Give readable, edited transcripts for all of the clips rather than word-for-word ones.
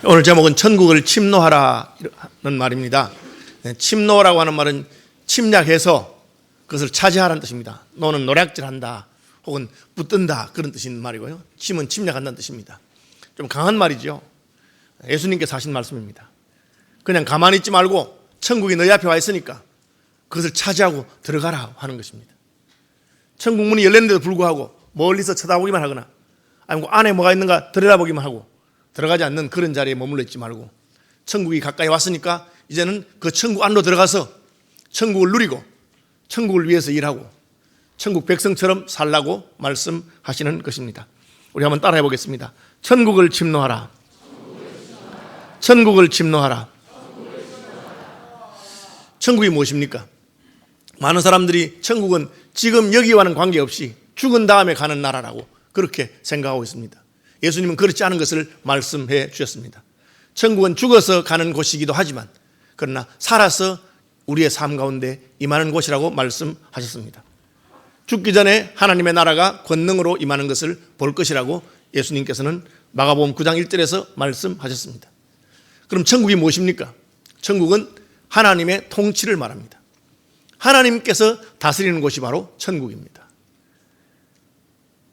오늘 제목은 천국을 침노하라는 말입니다. 침노라고 하는 말은 침략해서 그것을 차지하라는 뜻입니다. 노는 노략질한다 혹은 붙든다 그런 뜻인 말이고요. 침은 침략한다는 뜻입니다. 좀 강한 말이죠. 예수님께서 하신 말씀입니다. 그냥 가만히 있지 말고 천국이 너희 앞에 와 있으니까 그것을 차지하고 들어가라 하는 것입니다. 천국 문이 열렸는데도 불구하고 멀리서 쳐다보기만 하거나 아니면 안에 뭐가 있는가 들여다보기만 하고 들어가지 않는 그런 자리에 머물러 있지 말고 천국이 가까이 왔으니까 이제는 그 천국 안으로 들어가서 천국을 누리고 천국을 위해서 일하고 천국 백성처럼 살라고 말씀하시는 것입니다. 우리 한번 따라해 보겠습니다. 천국을 침노하라. 천국을 침노하라. 천국이 무엇입니까? 많은 사람들이 천국은 지금 여기와는 관계없이 죽은 다음에 가는 나라라고 그렇게 생각하고 있습니다. 예수님은 그렇지 않은 것을 말씀해 주셨습니다. 천국은 죽어서 가는 곳이기도 하지만 그러나 살아서 우리의 삶 가운데 임하는 곳이라고 말씀하셨습니다. 죽기 전에 하나님의 나라가 권능으로 임하는 것을 볼 것이라고 예수님께서는 마가복음 9장 1절에서 말씀하셨습니다. 그럼 천국이 무엇입니까? 천국은 하나님의 통치를 말합니다. 하나님께서 다스리는 곳이 바로 천국입니다.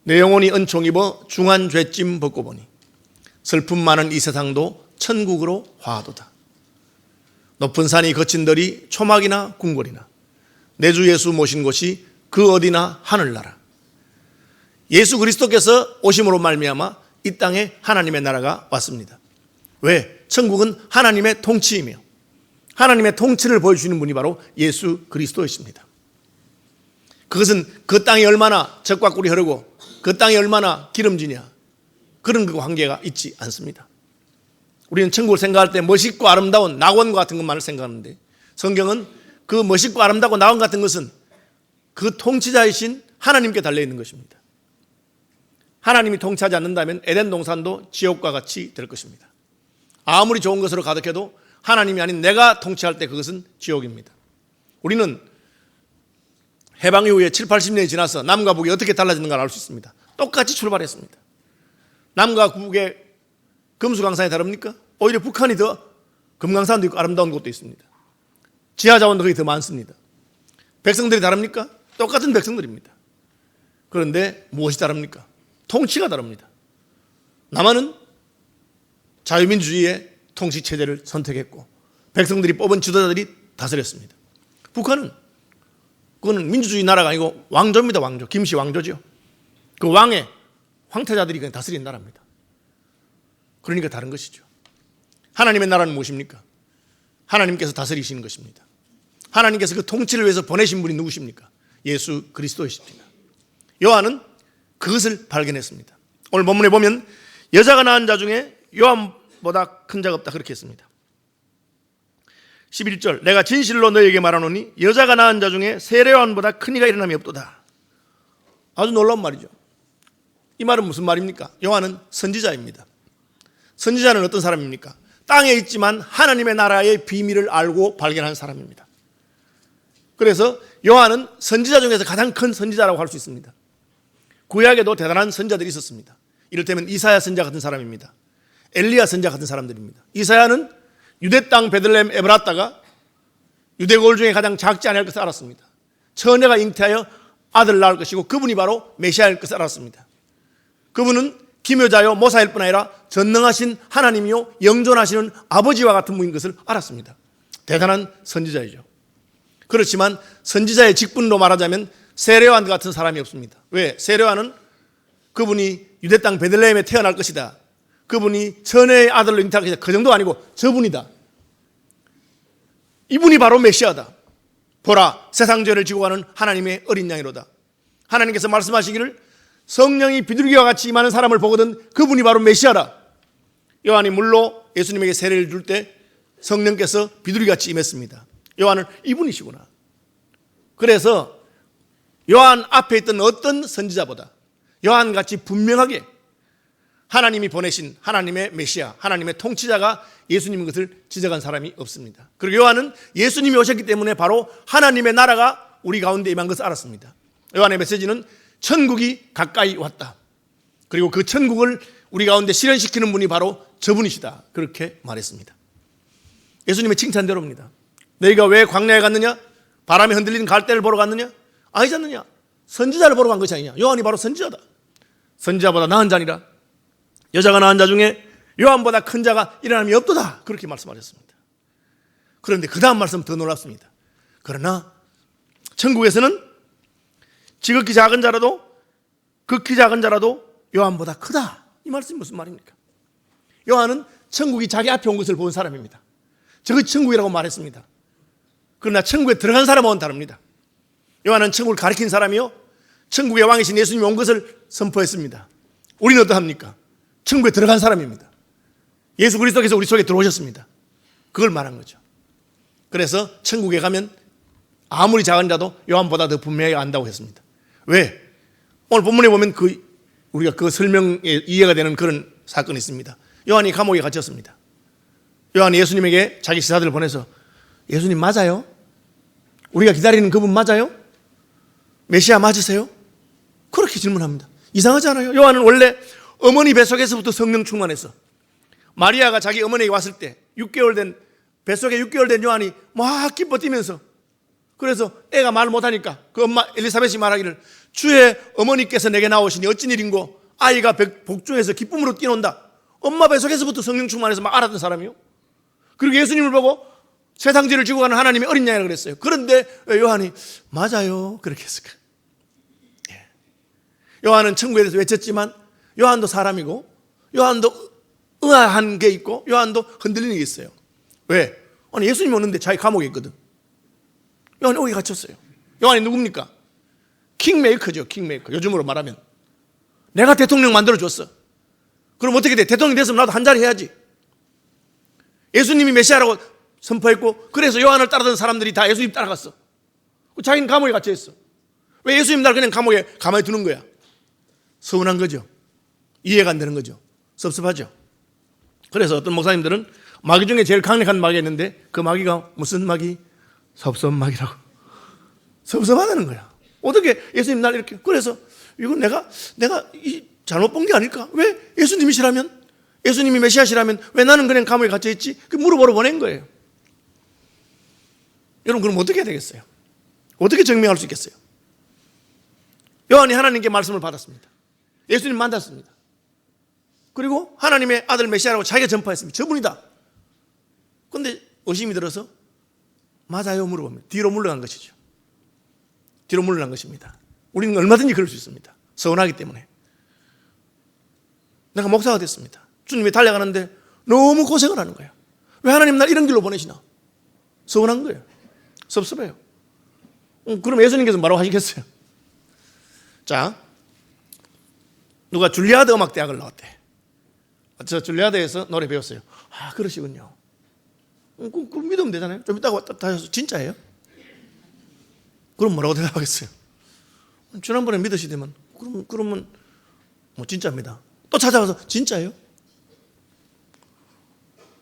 내 영혼이 은총 입어 중한 죄짐 벗고 보니 슬픔 많은 이 세상도 천국으로 화하도다. 높은 산이 거친 들이 초막이나 궁궐이나 내 주 예수 모신 곳이 그 어디나 하늘나라. 예수 그리스도께서 오심으로 말미암아 이 땅에 하나님의 나라가 왔습니다. 왜? 천국은 하나님의 통치이며 하나님의 통치를 보여주시는 분이 바로 예수 그리스도이십니다. 그것은 그 땅이 얼마나 젖과 꿀이 흐르고 그 땅이 얼마나 기름지냐 그런 그 관계가 있지 않습니다. 우리는 천국을 생각할 때 멋있고 아름다운 낙원 같은 것만을 생각하는데 성경은 그 멋있고 아름다운 낙원 같은 것은 그 통치자이신 하나님께 달려있는 것입니다. 하나님이 통치하지 않는다면 에덴 동산도 지옥과 같이 될 것입니다. 아무리 좋은 것으로 가득해도 하나님이 아닌 내가 통치할 때 그것은 지옥입니다. 우리는 해방 이후에 7, 80년이 지나서 남과 북이 어떻게 달라지는가를 알 수 있습니다. 똑같이 출발했습니다. 남과 북의 금수강산이 다릅니까? 오히려 북한이 더 금강산도 있고 아름다운 곳도 있습니다. 지하자원도 거기 더 많습니다. 백성들이 다릅니까? 똑같은 백성들입니다. 그런데 무엇이 다릅니까? 통치가 다릅니다. 남한은 자유민주주의의 통치체제를 선택했고 백성들이 뽑은 지도자들이 다스렸습니다. 북한은 그거는 민주주의 나라가 아니고 왕조입니다. 왕조. 김씨 왕조죠. 그 왕의 황태자들이 그냥 다스리는 나라입니다. 그러니까 다른 것이죠. 하나님의 나라는 무엇입니까? 하나님께서 다스리시는 것입니다. 하나님께서 그 통치를 위해서 보내신 분이 누구십니까? 예수 그리스도이십니다. 요한은 그것을 발견했습니다. 오늘 본문에 보면 여자가 낳은 자 중에 요한보다 큰 자가 없다 그렇게 했습니다. 11절 내가 진실로 너에게 말하노니 여자가 낳은 자 중에 세례요한보다 큰 이가 일어남이 없도다. 아주 놀라운 말이죠. 이 말은 무슨 말입니까? 요한은 선지자입니다. 선지자는 어떤 사람입니까? 땅에 있지만 하나님의 나라의 비밀을 알고 발견한 사람입니다. 그래서 요한은 선지자 중에서 가장 큰 선지자라고 할 수 있습니다. 구약에도 대단한 선지자들이 있었습니다. 이를테면 이사야 선지자 같은 사람입니다. 엘리야 선지자 같은 사람들입니다. 이사야는 유대 땅 베들레헴 에브라타가 유대 거울 중에 가장 작지 않을 것을 알았습니다. 처녀가 잉태하여 아들을 낳을 것이고 그분이 바로 메시아일 것을 알았습니다. 그분은 기묘자요 모사일 뿐 아니라 전능하신 하나님이요 영존하시는 아버지와 같은 분인 것을 알았습니다. 대단한 선지자이죠. 그렇지만 선지자의 직분으로 말하자면 세례요한 같은 사람이 없습니다. 왜? 세례요한은 그분이 유대 땅 베들레헴에 태어날 것이다. 그분이 처녀의 아들로 잉태할 것이다. 그 정도 아니고 저분이다. 이분이 바로 메시아다. 보라 세상 죄를 지고 가는 하나님의 어린 양이로다. 하나님께서 말씀하시기를 성령이 비둘기와 같이 임하는 사람을 보거든 그분이 바로 메시아라. 요한이 물로 예수님에게 세례를 줄 때 성령께서 비둘기같이 임했습니다. 요한은 이분이시구나. 그래서 요한 앞에 있던 어떤 선지자보다 요한같이 분명하게 하나님이 보내신 하나님의 메시아, 하나님의 통치자가 예수님인 것을 지적한 사람이 없습니다. 그리고 요한은 예수님이 오셨기 때문에 바로 하나님의 나라가 우리 가운데 임한 것을 알았습니다. 요한의 메시지는 천국이 가까이 왔다. 그리고 그 천국을 우리 가운데 실현시키는 분이 바로 저분이시다. 그렇게 말했습니다. 예수님의 칭찬대로입니다. 너희가 왜 광야에 갔느냐? 바람에 흔들리는 갈대를 보러 갔느냐? 아니지 않느냐? 선지자를 보러 간 것이 아니냐? 요한이 바로 선지자다. 선지자보다 나은 자니라. 여자가 낳은 자 중에 요한보다 큰 자가 일어남이 없도다. 그렇게 말씀하셨습니다. 그런데 그 다음 말씀 더 놀랍습니다. 그러나 천국에서는 지극히 작은 자라도 극히 작은 자라도 요한보다 크다. 이 말씀이 무슨 말입니까? 요한은 천국이 자기 앞에 온 것을 본 사람입니다. 저것이 천국이라고 말했습니다. 그러나 천국에 들어간 사람은 다릅니다. 요한은 천국을 가리킨 사람이요, 천국의 왕이신 예수님이 온 것을 선포했습니다. 우리는 어떠합니까? 천국에 들어간 사람입니다. 예수 그리스도께서 우리 속에 들어오셨습니다. 그걸 말한 거죠. 그래서 천국에 가면 아무리 작은 자도 요한보다 더 분명하게 안다고 했습니다. 왜? 오늘 본문에 보면 우리가 그 설명에 이해가 되는 그런 사건이 있습니다. 요한이 감옥에 갇혔습니다. 요한이 예수님에게 자기 시사들을 보내서 예수님 맞아요? 우리가 기다리는 그분 맞아요? 메시아 맞으세요? 그렇게 질문합니다. 이상하지 않아요? 요한은 원래 어머니 뱃속에서부터 성령 충만했어. 마리아가 자기 어머니에게 왔을 때 뱃속에 6개월 된 요한이 막 기뻐 뛰면서, 그래서 애가 말을 못하니까 그 엄마 엘리사벳이 말하기를 주의 어머니께서 내게 나오시니 어찌 일인고 아이가 복중에서 기쁨으로 뛰논다. 엄마 뱃속에서부터 성령 충만해서 막 알았던 사람이요. 그리고 예수님을 보고 세상죄를 지고 가는 하나님의 어린 양이라고 그랬어요. 그런데 요한이 맞아요 그렇게 했을까? 요한은 천국에 대해서 외쳤지만 요한도 사람이고 요한도 의아한 게 있고 요한도 흔들리는 게 있어요. 왜? 아니 예수님이 오는데 자기 감옥에 있거든. 요한이 오게 갇혔어요. 요한이 누굽니까? 킹메이커죠. 킹메이커. 요즘으로 말하면 내가 대통령 만들어줬어. 그럼 어떻게 돼? 대통령 됐으면 나도 한 자리 해야지. 예수님이 메시아라고 선포했고, 그래서 요한을 따르던 사람들이 다 예수님 따라갔어. 자기는 감옥에 갇혀있어. 왜 예수님 날 그냥 감옥에 가만히 두는 거야? 서운한 거죠. 이해가 안 되는 거죠. 섭섭하죠. 그래서 어떤 목사님들은 마귀 중에 제일 강력한 마귀가 있는데 그 마귀가 무슨 마귀? 섭섭마귀라고. 섭섭하다는 거야. 어떻게 예수님 날 이렇게. 그래서 이건 내가 잘못 본 게 아닐까? 왜 예수님이시라면, 예수님이 메시아시라면 왜 나는 그냥 감옥에 갇혀있지? 그 물어보러 보낸 거예요. 여러분 그럼 어떻게 해야 되겠어요? 어떻게 증명할 수 있겠어요? 요한이 하나님께 말씀을 받았습니다. 예수님 만났습니다. 그리고 하나님의 아들 메시아라고 자기가 전파했습니다. 저분이다. 그런데 의심이 들어서 맞아요 물어봅니다. 뒤로 물러간 것이죠. 뒤로 물러난 것입니다. 우리는 얼마든지 그럴 수 있습니다. 서운하기 때문에. 내가 목사가 됐습니다. 주님이 달려가는데 너무 고생을 하는 거예요. 왜 하나님 날 이런 길로 보내시나? 서운한 거예요. 섭섭해요. 그럼 예수님께서 뭐라고 하시겠어요? 자, 누가 줄리아드 음악대학을 나왔대. 저 줄리아드에서 노래 배웠어요. 아, 그러시군요. 그럼 믿으면 되잖아요. 좀 이따가 다시 진짜예요? 그럼 뭐라고 대답하겠어요? 지난번에 믿으시더만. 그러면 뭐 진짜입니다. 또 찾아와서 진짜예요?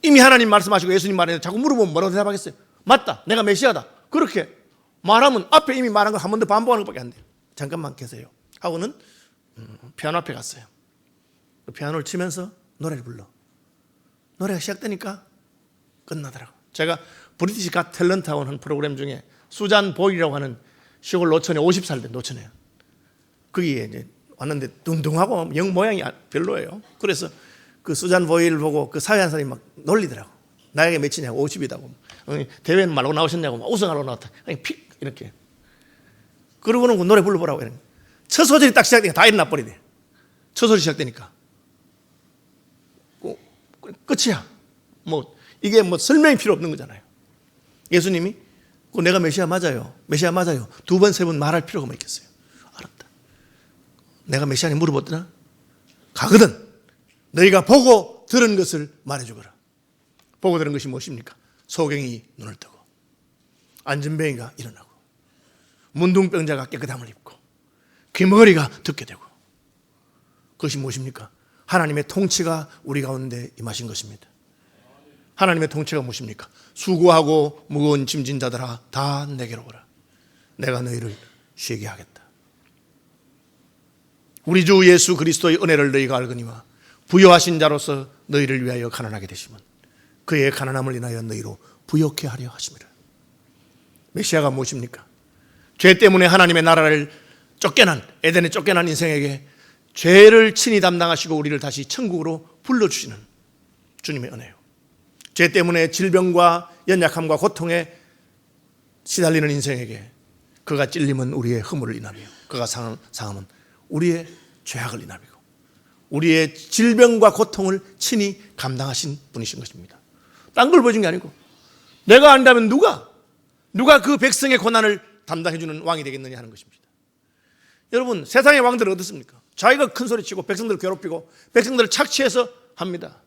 이미 하나님 말씀하시고 예수님 말해서 자꾸 물어보면 뭐라고 대답하겠어요? 맞다. 내가 메시아다. 그렇게 말하면 앞에 이미 말한 걸 한 번 더 반복하는 것밖에 안 돼요. 잠깐만 계세요. 하고는 피아노 앞에 갔어요. 피아노를 치면서 노래를 불러. 노래가 시작되니까 끝나더라고. 제가 브리티시 갓 탤런트하고 하는 프로그램 중에 수잔 보일이라고 하는 시골 노처녀 50살 된 노처녀예요. 거기에 이제 왔는데 둥둥하고 영 모양이 별로예요. 그래서 그 수잔 보일을 보고 그 사회 한 사람이 막 놀리더라고. 나에게 몇이냐고 50이다고. 대회는 말고 나오셨냐고 막 우승하러 나왔다. 아니 픽 이렇게. 그러고는 그 노래 불러보라고 이런. 첫 소절이 딱 시작되니까 다 일어나 버리네. 첫 소절이 시작되니까 끝이야. 뭐 이게 뭐 설명이 필요 없는 거잖아요. 예수님이 내가 메시아 맞아요. 메시아 맞아요. 두 번, 세 번 말할 필요가 뭐 있겠어요. 알았다. 내가 메시아니 물어봤더나 가거든. 너희가 보고 들은 것을 말해주거라. 보고 들은 것이 무엇입니까? 소경이 눈을 뜨고 안전뱅이가 일어나고 문둥병자가 깨끗함을 입고 귀머거리가 듣게 되고, 그것이 무엇입니까? 하나님의 통치가 우리 가운데 임하신 것입니다. 하나님의 통치가 무엇입니까? 수고하고 무거운 짐진 자들아 다 내게로 오라. 내가 너희를 쉬게 하겠다. 우리 주 예수 그리스도의 은혜를 너희가 알거니와 부요하신 자로서 너희를 위하여 가난하게 되시면 그의 가난함을 인하여 너희로 부욕해 하려 하심이라. 메시아가 무엇입니까? 죄 때문에 하나님의 나라를 쫓겨난, 에덴에 쫓겨난 인생에게 죄를 친히 담당하시고 우리를 다시 천국으로 불러주시는 주님의 은혜요. 죄 때문에 질병과 연약함과 고통에 시달리는 인생에게 그가 찔림은 우리의 허물을 인하며 그가 상함은 우리의 죄악을 인하며 우리의 질병과 고통을 친히 감당하신 분이신 것입니다. 딴 걸 보여준 게 아니고 내가 안다면 누가 그 백성의 고난을 담당해주는 왕이 되겠느냐 하는 것입니다. 여러분, 세상의 왕들은 어떻습니까? 자기가 큰 소리치고 백성들을 괴롭히고 백성들을 착취해서 합니다.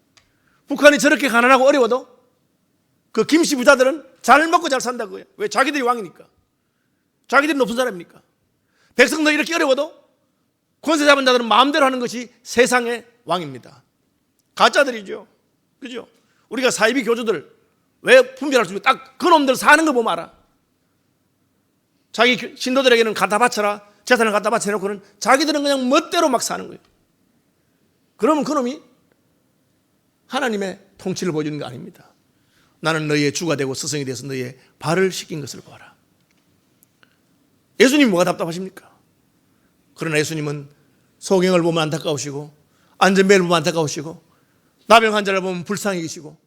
북한이 저렇게 가난하고 어려워도 그 김씨 부자들은 잘 먹고 잘 산다고요. 왜? 자기들이 왕이니까. 자기들이 높은 사람이니까. 백성들이 이렇게 어려워도 권세 잡은 자들은 마음대로 하는 것이 세상의 왕입니다. 가짜들이죠. 그죠? 우리가 사이비 교주들 왜 분별할 수 있고 딱 그놈들 사는 거 보면 알아. 자기 신도들에게는 갖다 바쳐라, 재산을 갖다 바쳐놓고는 자기들은 그냥 멋대로 막 사는 거예요. 그러면 그놈이 하나님의 통치를 보여주는 게 아닙니다. 나는 너희의 주가 되고 스승이 되어서 너희의 발을 씻긴 것을 보아라. 예수님 뭐가 답답하십니까? 그러나 예수님은 소경을 보면 안타까우시고 안전벨을 보면 안타까우시고 나병 환자를 보면 불쌍히 계시고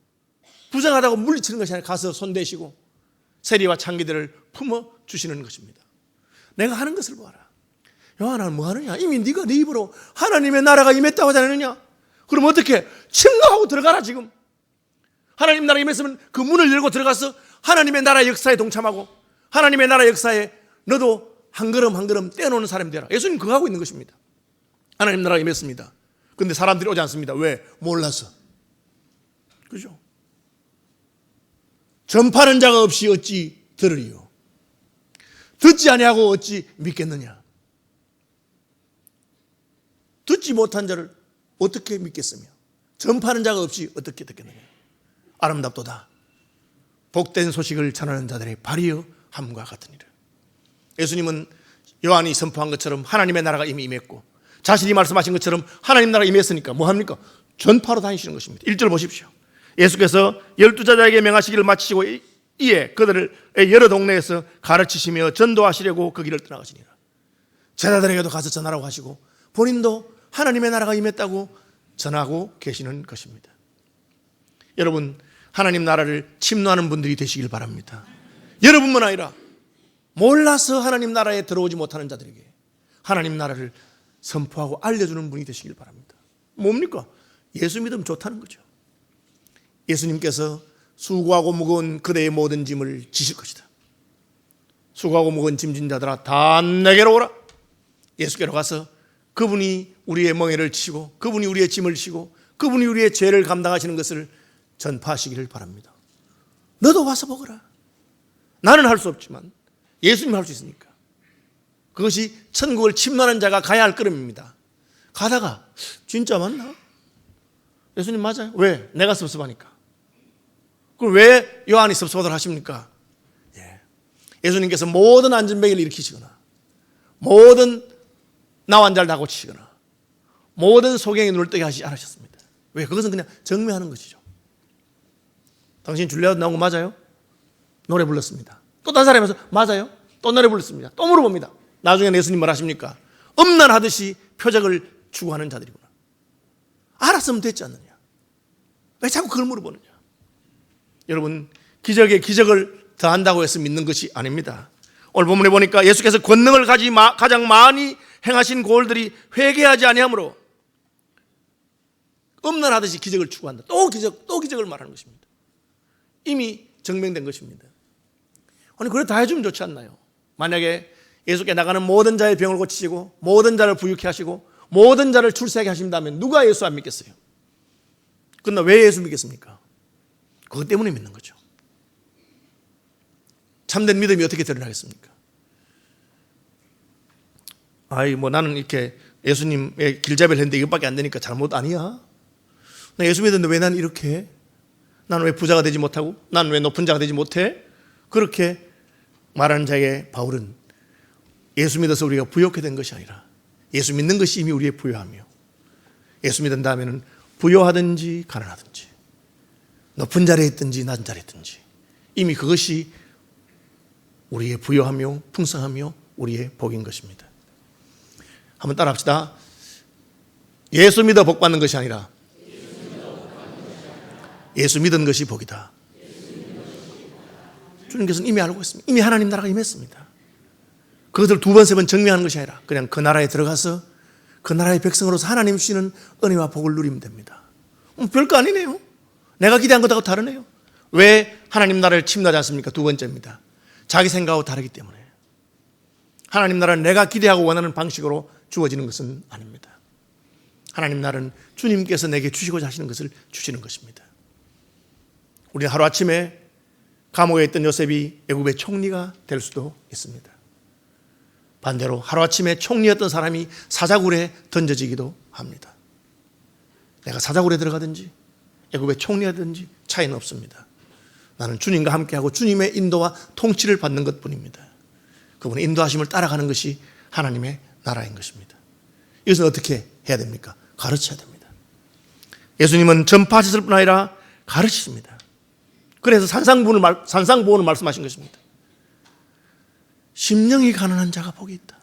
부정하다고 물리치는 것이 아니라 가서 손대시고 세리와 창기들을 품어주시는 것입니다. 내가 하는 것을 보아라. 요한아 뭐 하느냐? 이미 네가 네 입으로 하나님의 나라가 임했다고 하지 않느냐? 그럼 어떻게? 침노하고 들어가라. 지금 하나님 나라가 임했으면 그 문을 열고 들어가서 하나님의 나라 역사에 동참하고 하나님의 나라 역사에 너도 한 걸음 한 걸음 떼어놓는 사람이 되라. 예수님 그거 하고 있는 것입니다. 하나님 나라가 임했습니다. 그런데 사람들이 오지 않습니다. 왜? 몰라서. 그죠? 전파하는 자가 없이 어찌 들으리요? 듣지 아니하고 어찌 믿겠느냐? 듣지 못한 자를 어떻게 믿겠으며 전파하는 자가 없이 어떻게 듣겠느냐? 아름답도다. 복된 소식을 전하는 자들의 발이여 함과 같으니라. 예수님은 요한이 선포한 것처럼 하나님의 나라가 이미 임했고 자신이 말씀하신 것처럼 하나님 나라가 임했으니까 뭐합니까? 전파로 다니시는 것입니다. 1절 보십시오. 예수께서 12제자에게 명하시기를 마치시고 이에 그들을 여러 동네에서 가르치시며 전도하시려고 그 길을 떠나가시니라. 제자들에게도 가서 전하라고 하시고 본인도 하나님의 나라가 임했다고 전하고 계시는 것입니다. 여러분, 하나님 나라를 침노하는 분들이 되시길 바랍니다. 여러분만 아니라 몰라서 하나님 나라에 들어오지 못하는 자들에게 하나님 나라를 선포하고 알려주는 분이 되시길 바랍니다. 뭡니까? 예수 믿으면 좋다는 거죠. 예수님께서 수고하고 무거운 그대의 모든 짐을 지실 것이다. 수고하고 무거운 짐진 자들아 다 내게로 오라. 예수께로 가서 그분이 우리의 멍에를 치고 그분이 우리의 짐을 지고 그분이 우리의 죄를 감당하시는 것을 전파하시기를 바랍니다. 너도 와서 먹어라. 나는 할 수 없지만 예수님 할 수 있으니까. 그것이 천국을 침노하는 자가 가야 할 걸음입니다. 가다가 진짜 맞나? 예수님 맞아요? 왜? 내가 섭섭하니까. 그럼 왜 요한이 섭섭하도록 하십니까? 예수님께서 모든 안전벨을 일으키시거나 모든 나환자를 다 고치시거나 모든 소경이 눈을 뜨게 하시지 않으셨습니다. 왜? 그것은 그냥 정매하는 것이죠. 당신 줄리아도 나온 거 맞아요? 노래 불렀습니다. 또 다른 사람에서 맞아요? 또 노래 불렀습니다. 또 물어봅니다. 나중에 예수님 뭘 하십니까? 음란하듯이 표적을 추구하는 자들이구나. 알았으면 됐지 않느냐? 왜 자꾸 그걸 물어보느냐? 여러분, 기적에 기적을 더한다고 해서 믿는 것이 아닙니다. 오늘 본문에 보니까 예수께서 권능을 가장 많이 행하신 고을들이 회개하지 아니하므로 음란하듯이 기적을 추구한다. 또 기적을 말하는 것입니다. 이미 증명된 것입니다. 아니 그래 다 해주면 좋지 않나요? 만약에 예수께 나가는 모든 자의 병을 고치시고 모든 자를 부유케 하시고 모든 자를 출세하게 하신다면 누가 예수 안 믿겠어요? 그러나 왜 예수 믿겠습니까? 그것 때문에 믿는 거죠. 참된 믿음이 어떻게 드러나겠습니까? 나는 이렇게 예수님의 길잡이를 했는데 이것밖에 안 되니까 잘못 아니야. 나 예수 믿었는데 왜 난 이렇게 해? 나는 왜 부자가 되지 못하고? 나는 왜 높은 자가 되지 못해? 그렇게 말하는 자에게 바울은 예수 믿어서 우리가 부욕해 된 것이 아니라 예수 믿는 것이 이미 우리의 부요하며 예수 믿은 다음에는 부요하든지 가난하든지, 높은 자리에 있든지 낮은 자리에 있든지 이미 그것이 우리의 부요하며 풍성하며 우리의 복인 것입니다. 한번 따라합시다. 예수 믿어 복 받는 것이 아니라 예수 믿은 것이 복이다. 주님께서는 이미 알고 있습니다. 이미 하나님 나라가 임했습니다. 그것을 두 번, 세 번 정리하는 것이 아니라 그냥 그 나라에 들어가서 그 나라의 백성으로서 하나님 주시는 은혜와 복을 누리면 됩니다. 별거 아니네요. 내가 기대한 것하고 다르네요. 왜 하나님 나라를 침노하지 않습니까? 두 번째입니다. 자기 생각하고 다르기 때문에. 하나님 나라는 내가 기대하고 원하는 방식으로 주어지는 것은 아닙니다. 하나님 나라는 주님께서 내게 주시고자 하시는 것을 주시는 것입니다. 우리는 하루아침에 감옥에 있던 요셉이 애굽의 총리가 될 수도 있습니다. 반대로 하루아침에 총리였던 사람이 사자굴에 던져지기도 합니다. 내가 사자굴에 들어가든지 애굽의 총리가 되든지 차이는 없습니다. 나는 주님과 함께하고 주님의 인도와 통치를 받는 것뿐입니다. 그분의 인도하심을 따라가는 것이 하나님의 나라인 것입니다. 이것은 어떻게 해야 됩니까? 가르쳐야 됩니다. 예수님은 전파하셨을 뿐 아니라 가르치십니다. 그래서 산상보훈을 말씀하신 것입니다. 심령이 가난한 자가 복이 있다.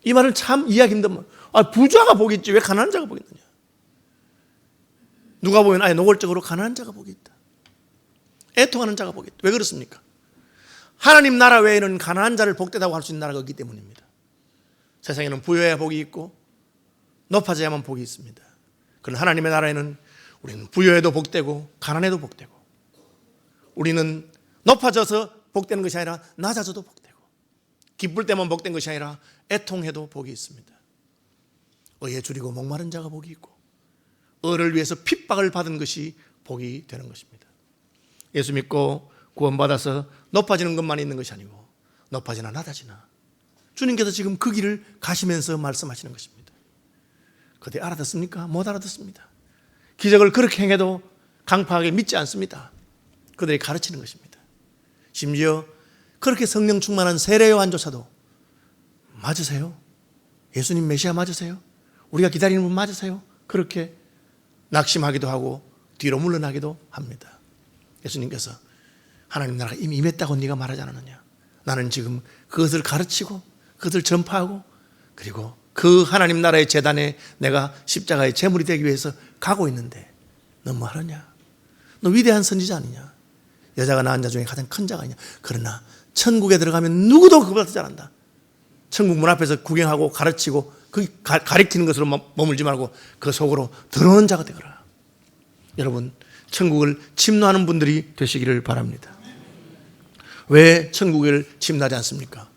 이 말은 참 이해하기 힘든 말. 부자가 복이 있지 왜 가난한 자가 복이 있느냐. 누가 보면 아예 노골적으로 가난한 자가 복이 있다. 애통하는 자가 복이 있다. 왜 그렇습니까? 하나님 나라 외에는 가난한 자를 복되다고 할 수 있는 나라가 없기 때문입니다. 세상에는 부여해야 복이 있고 높아져야만 복이 있습니다. 그러나 하나님의 나라에는 우리는 부여해도 복되고 가난해도 복되고, 우리는 높아져서 복되는 것이 아니라 낮아져도 복되고, 기쁠 때만 복된 것이 아니라 애통해도 복이 있습니다. 의에 줄이고 목마른 자가 복이 있고, 의를 위해서 핍박을 받은 것이 복이 되는 것입니다. 예수 믿고 구원받아서 높아지는 것만 있는 것이 아니고 높아지나 낮아지나 주님께서 지금 그 길을 가시면서 말씀하시는 것입니다. 그들 알아듣습니까? 못 알아듣습니다. 기적을 그렇게 행해도 강팍하게 믿지 않습니다. 그들이 가르치는 것입니다. 심지어 그렇게 성령 충만한 세례 요한조차도 맞으세요? 예수님 메시아 맞으세요? 우리가 기다리는 분 맞으세요? 그렇게 낙심하기도 하고 뒤로 물러나기도 합니다. 예수님께서 하나님 나라가 이미 임했다고 네가 말하지 않았느냐. 나는 지금 그것을 가르치고 그것을 전파하고 그리고 그 하나님 나라의 제단에 내가 십자가의 제물이 되기 위해서 가고 있는데 너 뭐 하느냐. 너 위대한 선지자 아니냐. 여자가 낳은 자 중에 가장 큰 자가 아니냐. 그러나 천국에 들어가면 누구도 그보다 더 잘한다. 천국 문 앞에서 구경하고 가르치고 그 가리키는 것으로 머물지 말고 그 속으로 들어오는 자가 되거라. 여러분, 천국을 침노하는 분들이 되시기를 바랍니다. 왜 천국을 침노하지 않습니까?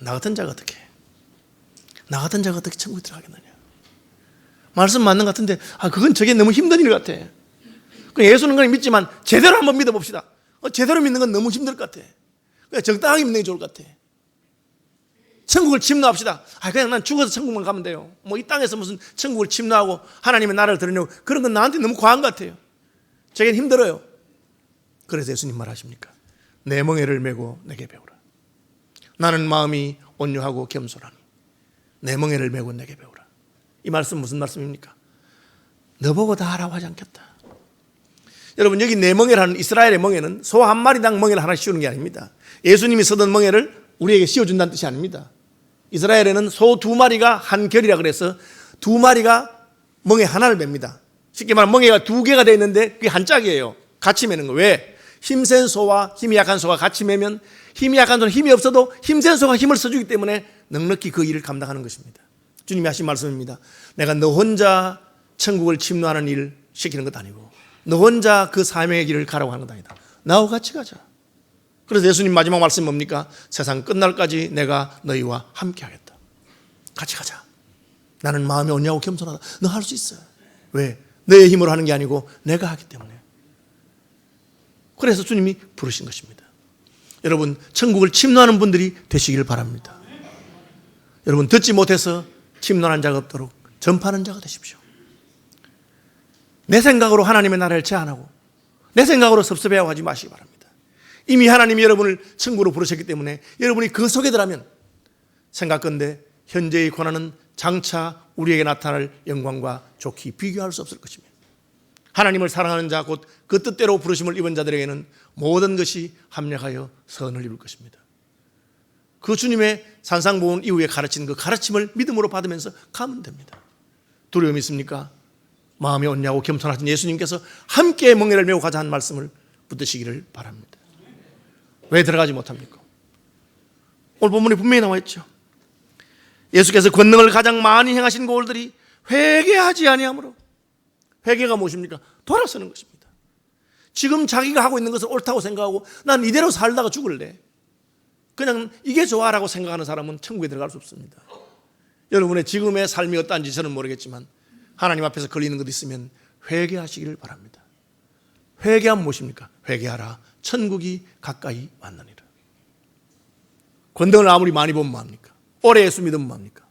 나 같은 자가 어떻게 천국에 들어가겠느냐. 말씀 맞는 것 같은데 그건 저게 너무 힘든 일 같아. 예수는 그냥 믿지만 제대로 한번 믿어봅시다. 제대로 믿는 건 너무 힘들 것 같아. 그냥 적당하게 믿는 게 좋을 것 같아. 천국을 침노합시다. 그냥 난 죽어서 천국만 가면 돼요. 이 땅에서 무슨 천국을 침노하고 하나님의 나라를 드리려고, 그런 건 나한테 너무 과한 것 같아요. 저겐 힘들어요. 그래서 예수님 말하십니까? 내 멍에를 메고 내게 배우라. 나는 마음이 온유하고 겸손하니 내 멍에를 메고 내게 배우라. 이 말씀 무슨 말씀입니까? 너보고 다 하라고 하지 않겠다. 여러분, 여기 내 멍에라는 이스라엘의 멍에는 소 한 마리당 멍에를 하나 씌우는 게 아닙니다. 예수님이 쓰던 멍에를 우리에게 씌워준다는 뜻이 아닙니다. 이스라엘에는 소 두 마리가 한 결이라 그래서 두 마리가 멍에 하나를 맵니다. 쉽게 말하면 멍에가 두 개가 되어 있는데 그게 한 짝이에요. 같이 매는 거. 왜? 힘센 소와 힘이 약한 소가 같이 매면 힘이 약한 소는 힘이 없어도 힘센 소가 힘을 써주기 때문에 넉넉히 그 일을 감당하는 것입니다. 주님이 하신 말씀입니다. 내가 너 혼자 천국을 침노하는 일 시키는 것도 아니고 너 혼자 그 사명의 길을 가라고 하는 것 아니다. 나하고 같이 가자. 그래서 예수님 마지막 말씀이 뭡니까? 세상 끝날까지 내가 너희와 함께 하겠다. 같이 가자. 나는 마음이 온유하고 겸손하다. 너 할 수 있어. 왜? 너의 힘으로 하는 게 아니고 내가 하기 때문에. 그래서 주님이 부르신 것입니다. 여러분, 천국을 침노하는 분들이 되시기를 바랍니다. 여러분, 듣지 못해서 침노하는 자가 없도록 전파하는 자가 되십시오. 내 생각으로 하나님의 나라를 제한하고 내 생각으로 섭섭해하고 하지 마시기 바랍니다. 이미 하나님이 여러분을 천국으로 부르셨기 때문에 여러분이 그 속에 들어가면 생각건대 현재의 고난은 장차 우리에게 나타날 영광과 좋게 비교할 수 없을 것입니다. 하나님을 사랑하는 자, 곧 그 뜻대로 부르심을 입은 자들에게는 모든 것이 합력하여 선을 이룰 것입니다. 그 주님의 산상보훈 이후에 가르친 그 가르침을 믿음으로 받으면서 가면 됩니다. 두려움이 있습니까? 마음이 온유하고 겸손하신 예수님께서 함께 멍에를 메고 가자 한 말씀을 붙드시기를 바랍니다. 왜 들어가지 못합니까? 오늘 본문에 분명히 나와 있죠. 예수께서 권능을 가장 많이 행하신 고을들이 회개하지 아니하므로. 회개가 무엇입니까? 돌아서는 것입니다. 지금 자기가 하고 있는 것을 옳다고 생각하고 난 이대로 살다가 죽을래, 그냥 이게 좋아라고 생각하는 사람은 천국에 들어갈 수 없습니다. 여러분의 지금의 삶이 어떠한지 저는 모르겠지만 하나님 앞에서 걸리는 것 있으면 회개하시기를 바랍니다. 회개하면 무엇입니까? 회개하라, 천국이 가까이 왔느니라. 권능을 아무리 많이 보면 뭐합니까? 오래 예수 믿으면 뭐합니까?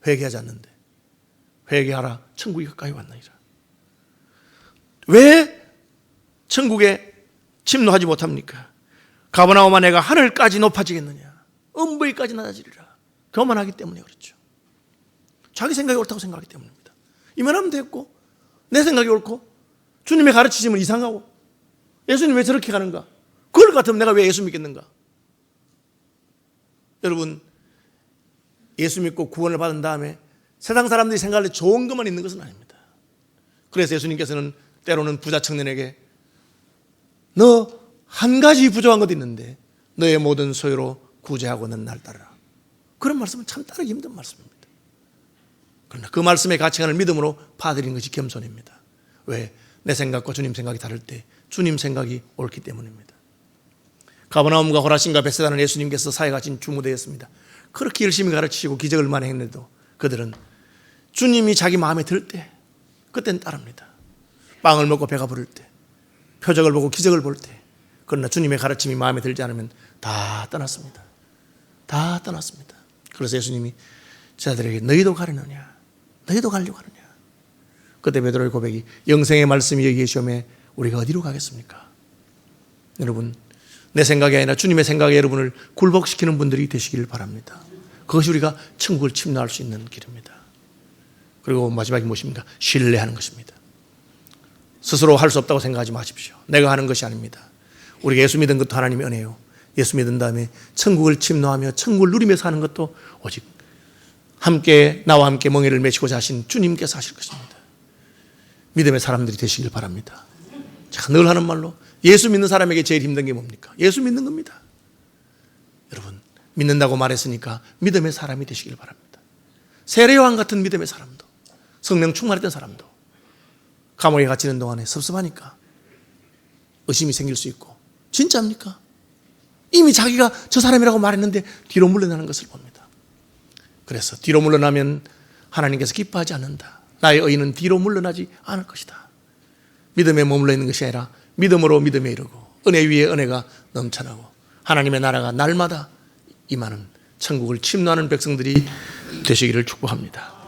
회개하지 않는데. 회개하라, 천국이 가까이 왔느니라. 왜 천국에 침노하지 못합니까? 가버나움아 내가 하늘까지 높아지겠느냐, 음부에까지 낮아지리라. 교만하기 때문에 그렇죠. 자기 생각이 옳다고 생각하기 때문입니다. 이만하면 됐고, 내 생각이 옳고, 주님의 가르치심은 이상하고, 예수님 왜 저렇게 가는가? 그걸 같으면 내가 왜 예수 믿겠는가? 여러분, 예수 믿고 구원을 받은 다음에 세상 사람들이 생각할 때 좋은 것만 있는 것은 아닙니다. 그래서 예수님께서는 때로는 부자 청년에게 너 한 가지 부족한 것 있는데 너의 모든 소유로 구제하고 넌 날 따르라. 그런 말씀은 참 따르기 힘든 말씀입니다. 그러나 그 말씀의 가치관을 믿음으로 받아들이는 것이 겸손입니다. 왜? 내 생각과 주님 생각이 다를 때 주님 생각이 옳기 때문입니다. 가버나움과 호라신과 벳세다는 예수님께서 사역하신 주무대였습니다. 그렇게 열심히 가르치시고 기적을 많이 했는데도 그들은 주님이 자기 마음에 들 때 그때는 따릅니다. 빵을 먹고 배가 부를 때, 표적을 보고 기적을 볼 때. 그러나 주님의 가르침이 마음에 들지 않으면 다 떠났습니다. 다 떠났습니다. 그래서 예수님이 저들에게 너희도 가려느냐, 너희도 가려고 하느냐. 그때 베드로의 고백이 영생의 말씀이 여기 계시오매 우리가 어디로 가겠습니까? 여러분, 내 생각이 아니라 주님의 생각에 여러분을 굴복시키는 분들이 되시길 바랍니다. 그것이 우리가 천국을 침노할 수 있는 길입니다. 그리고 마지막이 무엇입니까? 신뢰하는 것입니다. 스스로 할 수 없다고 생각하지 마십시오. 내가 하는 것이 아닙니다. 우리가 예수 믿은 것도 하나님의 은혜요, 예수 믿은 다음에 천국을 침노하며 천국을 누리며 사는 것도 오직 함께 나와 함께 멍에를 메시고자 하신 주님께서 하실 것입니다. 믿음의 사람들이 되시길 바랍니다. 제가 늘 하는 말로 예수 믿는 사람에게 제일 힘든 게 뭡니까? 예수 믿는 겁니다. 여러분, 믿는다고 말했으니까 믿음의 사람이 되시길 바랍니다. 세례요한 같은 믿음의 사람도, 성령 충만했던 사람도 감옥에 갇히는 동안에 섭섭하니까 의심이 생길 수 있고, 진짜입니까? 이미 자기가 저 사람이라고 말했는데 뒤로 물러나는 것을 봅니다. 그래서 뒤로 물러나면 하나님께서 기뻐하지 않는다. 나의 의인은 뒤로 물러나지 않을 것이다. 믿음에 머물러 있는 것이 아니라 믿음으로 믿음에 이르고 은혜 위에 은혜가 넘쳐나고 하나님의 나라가 날마다 임하는 천국을 침노하는 백성들이 되시기를 축복합니다.